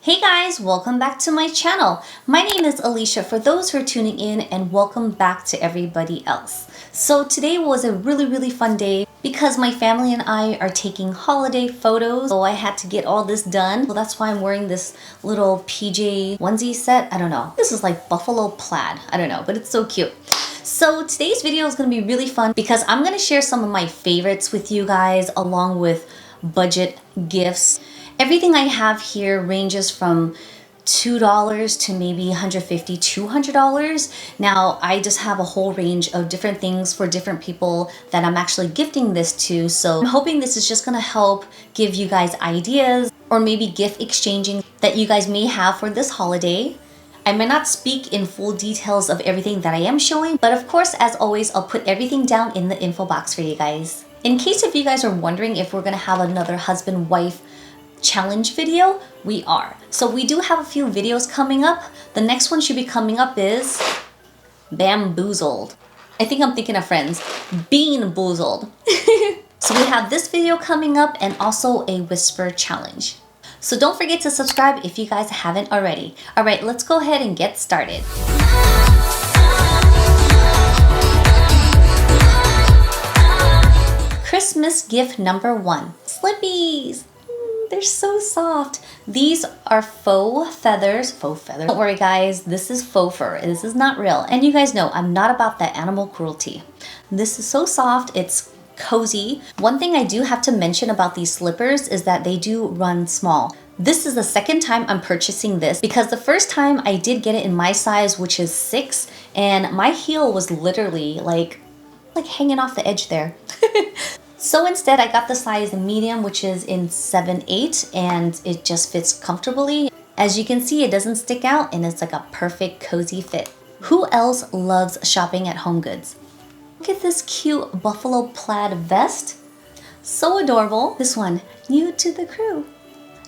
Hey guys, welcome back to my channel. My name is Alicia for those who are tuning in, and welcome back to everybody else. So today was a really fun day because my family and I are taking holiday photos. So I had to get all this done. So that's why I'm wearing this little PJ onesie set. I don't know. This is like buffalo plaid. I don't know, but it's so cute. So today's video is going to be really fun because I'm going to share some of my favorites with you guys along with budget gifts. Everything I have here ranges from $2 to maybe $150, $200. Now, I just have a whole range of different things for different people that I'm actually gifting this to. So I'm hoping this is just gonna help give you guys ideas or maybe gift exchanging that you guys may have for this holiday. I may not speak in full details of everything that I am showing, but of course, as always, I'll put everything down in the info box for you guys. In case if you guys are wondering if we're gonna have another husband-wife challenge video, we are. So we do have a few videos coming up. The next one should be coming up is Bamboozled. I think I'm thinking of Friends. Bean Boozled. So we have this video coming up and also a whisper challenge. So don't forget to subscribe if you guys haven't already. All right, let's go ahead and get started. Christmas gift number 1, Slippies. They're so soft. These are faux feathers. Faux feathers. Don't worry guys, this is faux fur. This is not real. And you guys know I'm not about that animal cruelty. This is so soft, it's cozy. One thing I do have to mention about these slippers is that they do run small. This is the second time I'm purchasing this because the first time I did get it in my size, which is 6, and my heel was literally like hanging off the edge there. So instead, I got the size medium, which is in 7/8, and it just fits comfortably. As you can see, it doesn't stick out, and it's like a perfect cozy fit. Who else loves shopping at Homegoods? Look at this cute buffalo plaid vest. So adorable. This one, new to the crew.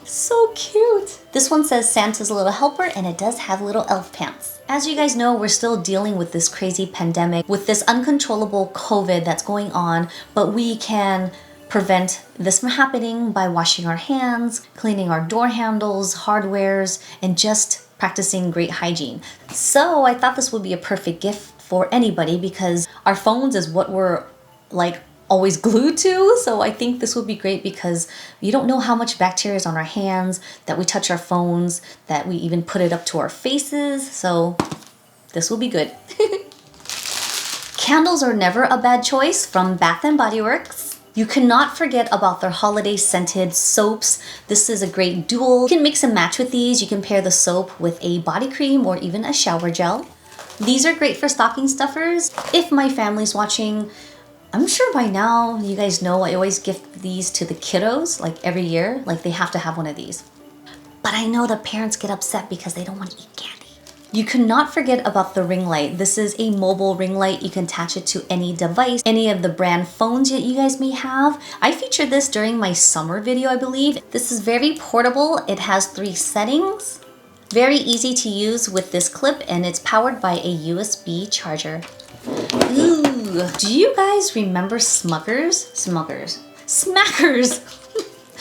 So cute. This one says Santa's little helper, and it does have little elf pants. As you guys know, we're still dealing with this crazy pandemic, with this uncontrollable COVID that's going on, but we can prevent this from happening by washing our hands, cleaning our door handles, hardwares, and just practicing great hygiene. So I thought this would be a perfect gift for anybody because our phones is what we're like always glued to. So I think this would be great because you don't know how much bacteria is on our hands, that we touch our phones, that we even put it up to our faces. So this will be good. Candles are never a bad choice from Bath & Body Works. You cannot forget about their holiday scented soaps. This is a great dual. You can mix and match with these. You can pair the soap with a body cream or even a shower gel. These are great for stocking stuffers. If my family's watching, I'm sure by now you guys know I always gift these to the kiddos like every year. Like they have to have one of these. But I know the parents get upset because they don't want to eat candy. You cannot forget about the ring light. This is a mobile ring light. You can attach it to any device, any of the brand phones that you guys may have. I featured this during my summer video, I believe. This is very portable. It has 3 settings. Very easy to use with this clip, and it's powered by a USB charger. Ooh. Do you guys remember Smuckers? Smackers!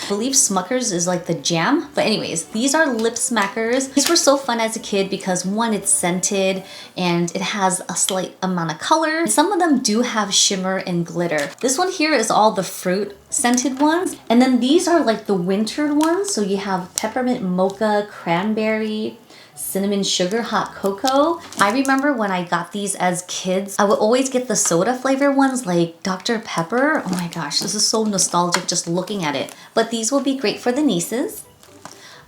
I believe Smuckers is like the jam. But anyways, these are lip smackers. These were so fun as a kid because one, it's scented and it has a slight amount of color. Some of them do have shimmer and glitter. This one here is all the fruit scented ones. And then these are like the wintered ones. So you have peppermint mocha, cranberry, cinnamon sugar, hot cocoa. I remember when I got these as kids, I would always get the soda flavor ones like Dr. Pepper. Oh my gosh, this is so nostalgic just looking at it. But these will be great for the nieces.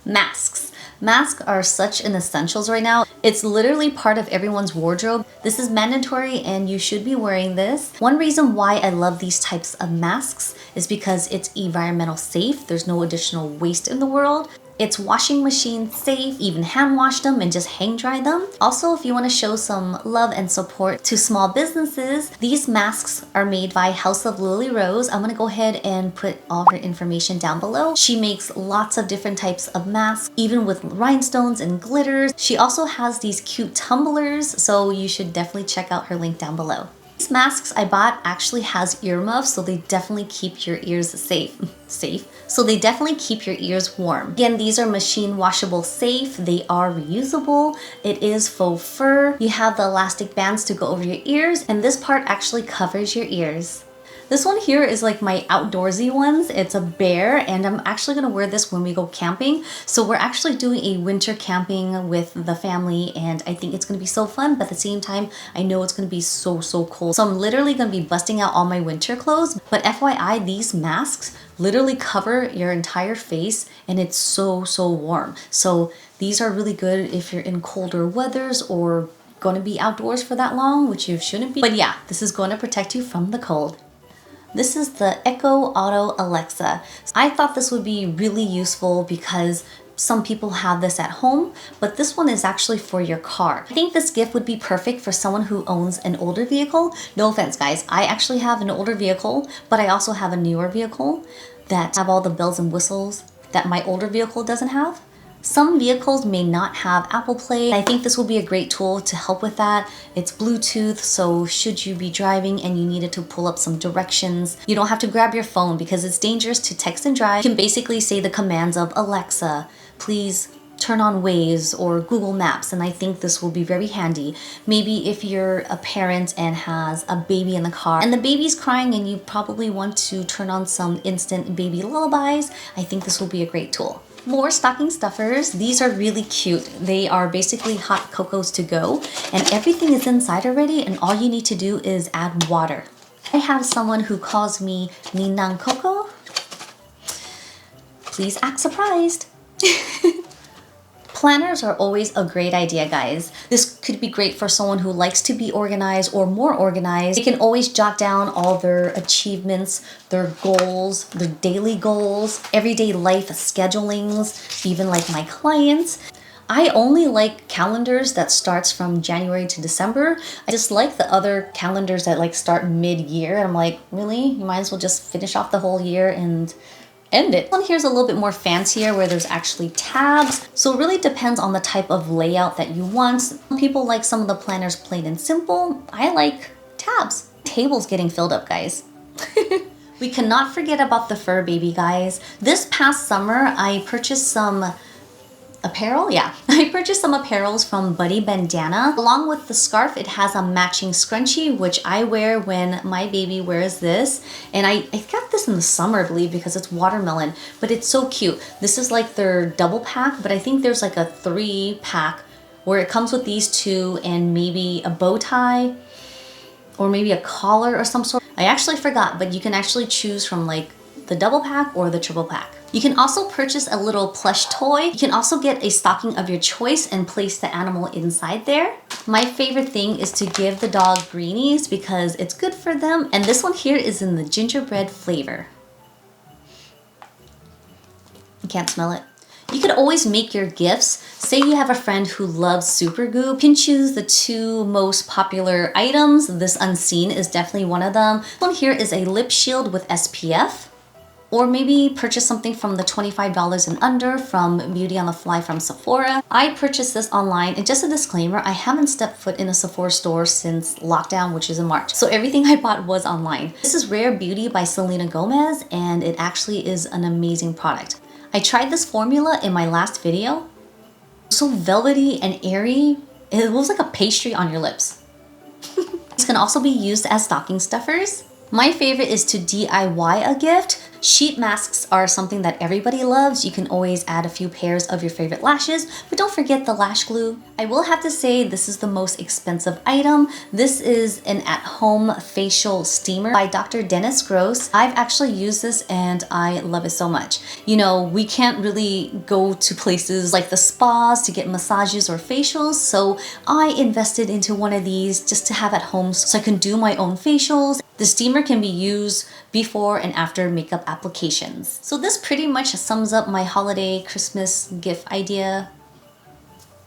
Masks. Masks are such an essentials right now. It's literally part of everyone's wardrobe. This is mandatory and you should be wearing this. One reason why I love these types of masks is because it's environmental safe. There's no additional waste in the world. It's washing machine safe, even hand wash them and just hang dry them. Also, if you want to show some love and support to small businesses, these masks are made by House of Lily Rose. I'm going to go ahead and put all her information down below. She makes lots of different types of masks, even with rhinestones and glitters. She also has these cute tumblers, so you should definitely check out her link down below. These masks I bought actually has earmuffs, so they definitely keep your ears safe. So they definitely keep your ears warm. Again, these are machine washable safe. They are reusable. It is faux fur. You have the elastic bands to go over your ears, and this part actually covers your ears. This one here is like my outdoorsy ones. It's a bear, and I'm actually gonna wear this when we go camping. So we're actually doing a winter camping with the family, and I think it's gonna be so fun, but at the same time, I know it's gonna be so cold. So I'm literally gonna be busting out all my winter clothes. But FYI, these masks literally cover your entire face, and it's so warm. So these are really good if you're in colder weathers or gonna be outdoors for that long, which you shouldn't be. But yeah, this is gonna protect you from the cold. This is the Echo Auto Alexa. I thought this would be really useful because some people have this at home, but this one is actually for your car. I think this gift would be perfect for someone who owns an older vehicle. No offense, guys. I actually have an older vehicle, but I also have a newer vehicle that have all the bells and whistles that my older vehicle doesn't have. Some vehicles may not have Apple Play. I think this will be a great tool to help with that. It's Bluetooth, so should you be driving and you needed to pull up some directions, you don't have to grab your phone because it's dangerous to text and drive. You can basically say the commands of Alexa, please turn on Waze or Google Maps, and I think this will be very handy. Maybe if you're a parent and has a baby in the car and the baby's crying and you probably want to turn on some instant baby lullabies, I think this will be a great tool. More stocking stuffers. These are really cute. They are basically hot cocos to go, and everything is inside already, and all you need to do is add water. I have someone who calls me Ninang Coco. Please act surprised. Planners are always a great idea, guys. This could be great for someone who likes to be organized or more organized. They can always jot down all their achievements, their goals, their daily goals, everyday life schedulings, even like my clients. I only like calendars that starts from January to December. I just like the other calendars that like start mid-year. I'm like, really? You might as well just finish off the whole year and end it. This one here's a little bit more fancier where there's actually tabs. So it really depends on the type of layout that you want. Some people like some of the planners plain and simple. I like tabs. Table's getting filled up, guys. We cannot forget about the fur baby, guys. This past summer, I purchased some apparel. Yeah, I purchased some apparels from Buddy Bandana. Along with the scarf, it has a matching scrunchie, which I wear when my baby wears this. And I got this in the summer, I believe, because it's watermelon, but it's so cute. This is like their double pack, but I think there's like a 3-pack where it comes with these two and maybe a bow tie or maybe a collar or some sort. I actually forgot, but you can actually choose from like the double pack or the triple pack. You can also purchase a little plush toy. You can also get a stocking of your choice and place the animal inside there. My favorite thing is to give the dog greenies because it's good for them. And this one here is in the gingerbread flavor. You can't smell it. You could always make your gifts. Say you have a friend who loves super glue. You can choose the 2 most popular items. This unseen is definitely one of them. This one here is a lip shield with SPF. Or maybe purchase something from the $25 and under from Beauty on the Fly from Sephora. I purchased this online, and just a disclaimer, I haven't stepped foot in a Sephora store since lockdown, which is in March. So everything I bought was online. This is Rare Beauty by Selena Gomez, and it actually is an amazing product. I tried this formula in my last video. So velvety and airy, it looks like a pastry on your lips. These can also be used as stocking stuffers. My favorite is to DIY a gift. Sheet masks are something that everybody loves. You can always add a few pairs of your favorite lashes, but don't forget the lash glue. I will have to say this is the most expensive item. This is an at-home facial steamer by Dr. Dennis Gross. I've actually used this and I love it so much. You know, we can't really go to places like the spas to get massages or facials, so I invested into one of these just to have at home so I can do my own facials. The steamer can be used before and after makeup applications. So this pretty much sums up my holiday Christmas gift idea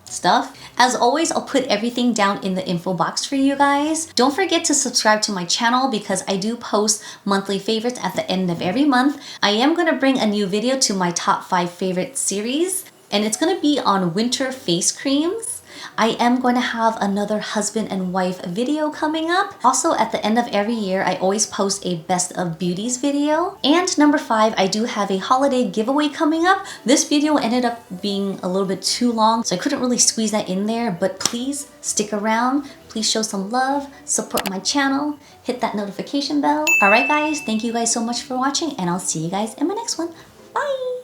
stuff. As always, I'll put everything down in the info box for you guys. Don't forget to subscribe to my channel because I do post monthly favorites at the end of every month. I am going to bring a new video to my top 5 favorite series, and it's going to be on winter face creams. I am going to have another husband and wife video coming up. Also, at the end of every year, I always post a best of beauties video. And number 5, I do have a holiday giveaway coming up. This video ended up being a little bit too long, so I couldn't really squeeze that in there, but please stick around. Please show some love, support my channel, hit that notification bell. All right, guys, thank you guys so much for watching, and I'll see you guys in my next one. Bye!